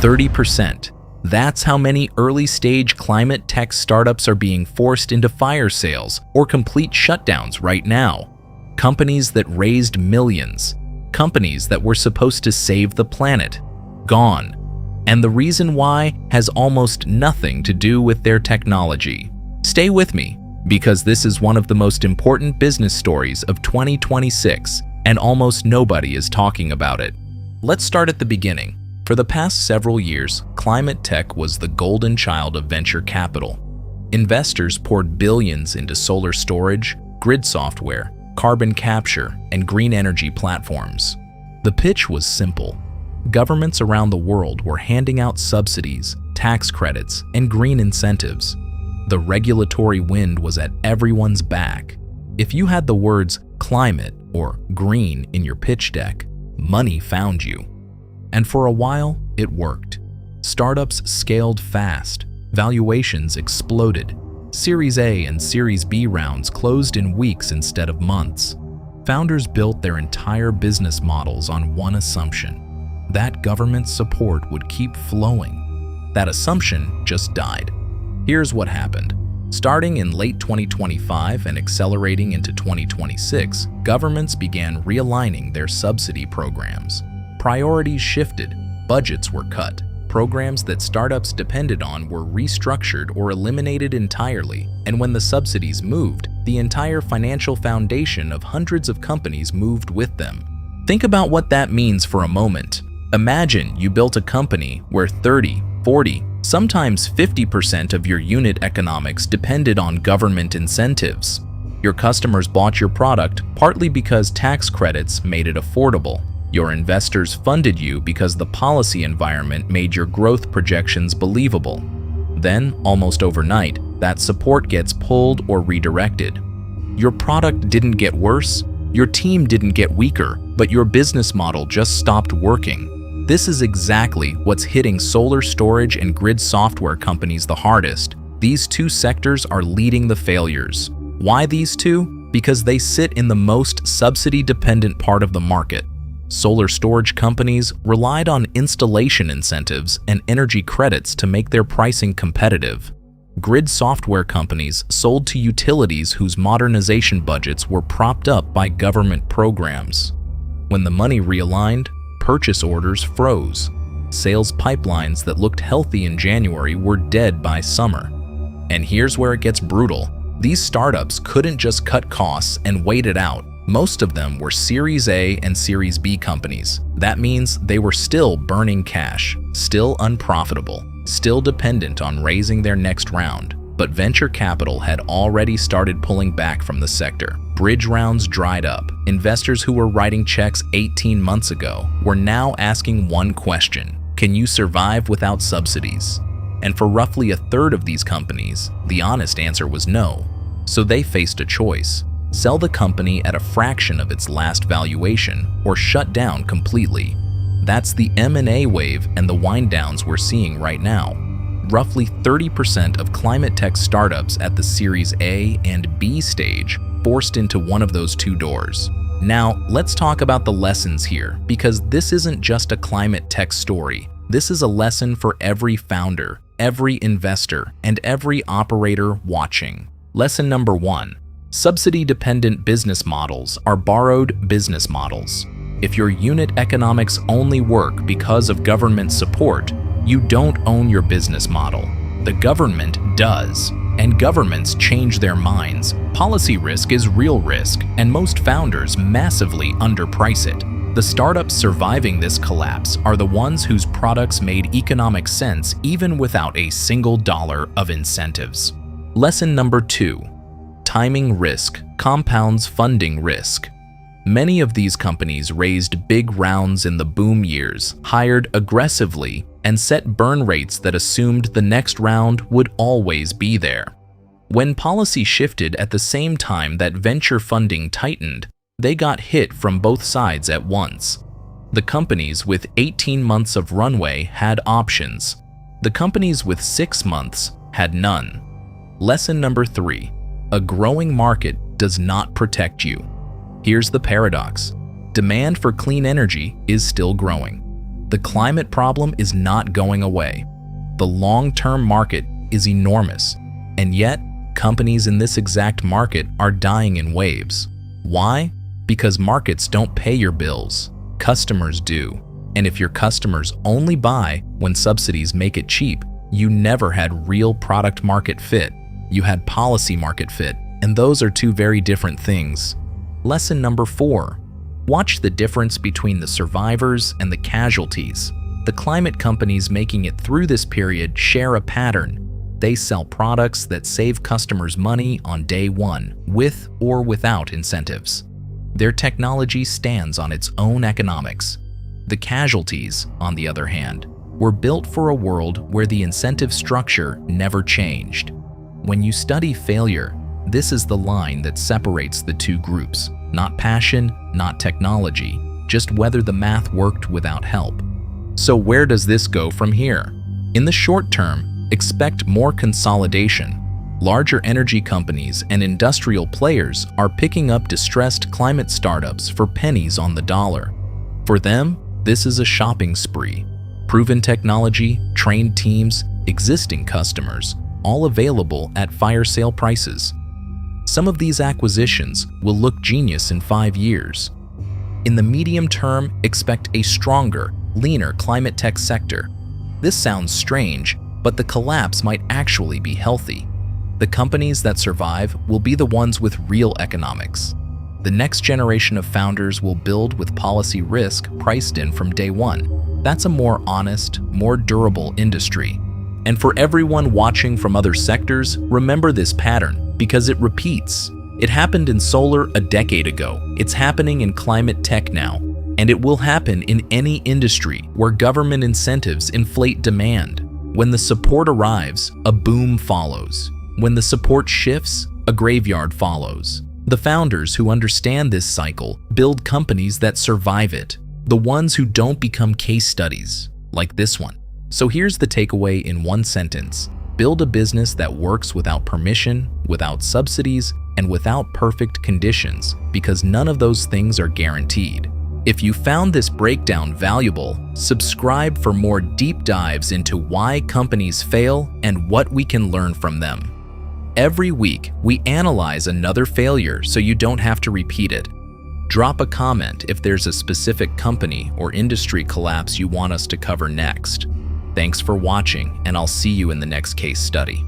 30%. That's how many early-stage climate tech startups are being forced into fire sales or complete shutdowns right now. Companies that raised millions, companies that were supposed to save the planet, gone. And the reason why has almost nothing to do with their technology. Stay with me, because this is one of the most important business stories of 2026, and almost nobody is talking about it. Let's start at the beginning. For the past several years, climate tech was the golden child of venture capital. Investors poured billions into solar storage, grid software, carbon capture, and green energy platforms. The pitch was simple. Governments around the world were handing out subsidies, tax credits, and green incentives. The regulatory wind was at everyone's back. If you had the words climate or green in your pitch deck, money found you. And for a while, it worked. Startups scaled fast, valuations exploded. Series A and Series B rounds closed in weeks instead of months. Founders built their entire business models on one assumption: that government support would keep flowing. That assumption just died. Here's what happened. Starting in late 2025 and accelerating into 2026, governments began realigning their subsidy programs. Priorities shifted, budgets were cut, programs that startups depended on were restructured or eliminated entirely, and when the subsidies moved, the entire financial foundation of hundreds of companies moved with them. Think about what that means for a moment. Imagine you built a company where 30, 40, sometimes 50% of your unit economics depended on government incentives. Your customers bought your product partly because tax credits made it affordable. Your investors funded you because the policy environment made your growth projections believable. Then, almost overnight, that support gets pulled or redirected. Your product didn't get worse, your team didn't get weaker, but your business model just stopped working. This is exactly what's hitting solar storage and grid software companies the hardest. These two sectors are leading the failures. Why these two? Because they sit in the most subsidy-dependent part of the market. Solar storage companies relied on installation incentives and energy credits to make their pricing competitive. Grid software companies sold to utilities whose modernization budgets were propped up by government programs. When the money realigned, purchase orders froze. Sales pipelines that looked healthy in January were dead by summer. And here's where it gets brutal. These startups couldn't just cut costs and wait it out. Most of them were Series A and Series B companies. That means they were still burning cash, still unprofitable, still dependent on raising their next round. But venture capital had already started pulling back from the sector. Bridge rounds dried up. Investors who were writing checks 18 months ago were now asking one question: can you survive without subsidies? And for roughly a third of these companies, the honest answer was no. So they faced a choice: sell the company at a fraction of its last valuation, or shut down completely. That's the M&A wave and the wind downs we're seeing right now. Roughly 30% of climate tech startups at the Series A and B stage forced into one of those two doors. Now, let's talk about the lessons here, because this isn't just a climate tech story. This is a lesson for every founder, every investor, and every operator watching. Lesson number 1. Subsidy-dependent business models are borrowed business models. If your unit economics only work because of government support, you don't own your business model. The government does, and governments change their minds. Policy risk is real risk, and most founders massively underprice it. The startups surviving this collapse are the ones whose products made economic sense even without a single dollar of incentives. Lesson number 2. Timing risk compounds funding risk. Many of these companies raised big rounds in the boom years, hired aggressively, and set burn rates that assumed the next round would always be there. When policy shifted at the same time that venture funding tightened, they got hit from both sides at once. The companies with 18 months of runway had options. The companies with 6 months had none. Lesson number 3. A growing market does not protect you. Here's the paradox. Demand for clean energy is still growing. The climate problem is not going away. The long-term market is enormous, and yet companies in this exact market are dying in waves. Why? Because markets don't pay your bills. Customers do. And if your customers only buy when subsidies make it cheap, you never had real product market fit. You had policy market fit, and those are two very different things. Lesson number 4. Watch the difference between the survivors and the casualties. The climate companies making it through this period share a pattern. They sell products that save customers money on day one, with or without incentives. Their technology stands on its own economics. The casualties, on the other hand, were built for a world where the incentive structure never changed. When you study failure, this is the line that separates the two groups. Not passion, not technology, just whether the math worked without help. So where does this go from here? In the short term, expect more consolidation. Larger energy companies and industrial players are picking up distressed climate startups for pennies on the dollar. For them, this is a shopping spree. Proven technology, trained teams, existing customers, all available at fire sale prices. Some of these acquisitions will look genius in 5 years. In the medium term, expect a stronger, leaner climate tech sector. This sounds strange, but the collapse might actually be healthy. The companies that survive will be the ones with real economics. The next generation of founders will build with policy risk priced in from day one. That's a more honest, more durable industry. And for everyone watching from other sectors, remember this pattern because it repeats. It happened in solar a decade ago. It's happening in climate tech now. And it will happen in any industry where government incentives inflate demand. When the support arrives, a boom follows. When the support shifts, a graveyard follows. The founders who understand this cycle build companies that survive it, the ones who don't become case studies, like this one. So here's the takeaway in one sentence. Build a business that works without permission, without subsidies, and without perfect conditions, because none of those things are guaranteed. If you found this breakdown valuable, subscribe for more deep dives into why companies fail and what we can learn from them. Every week, we analyze another failure so you don't have to repeat it. Drop a comment if there's a specific company or industry collapse you want us to cover next. Thanks for watching, and I'll see you in the next case study.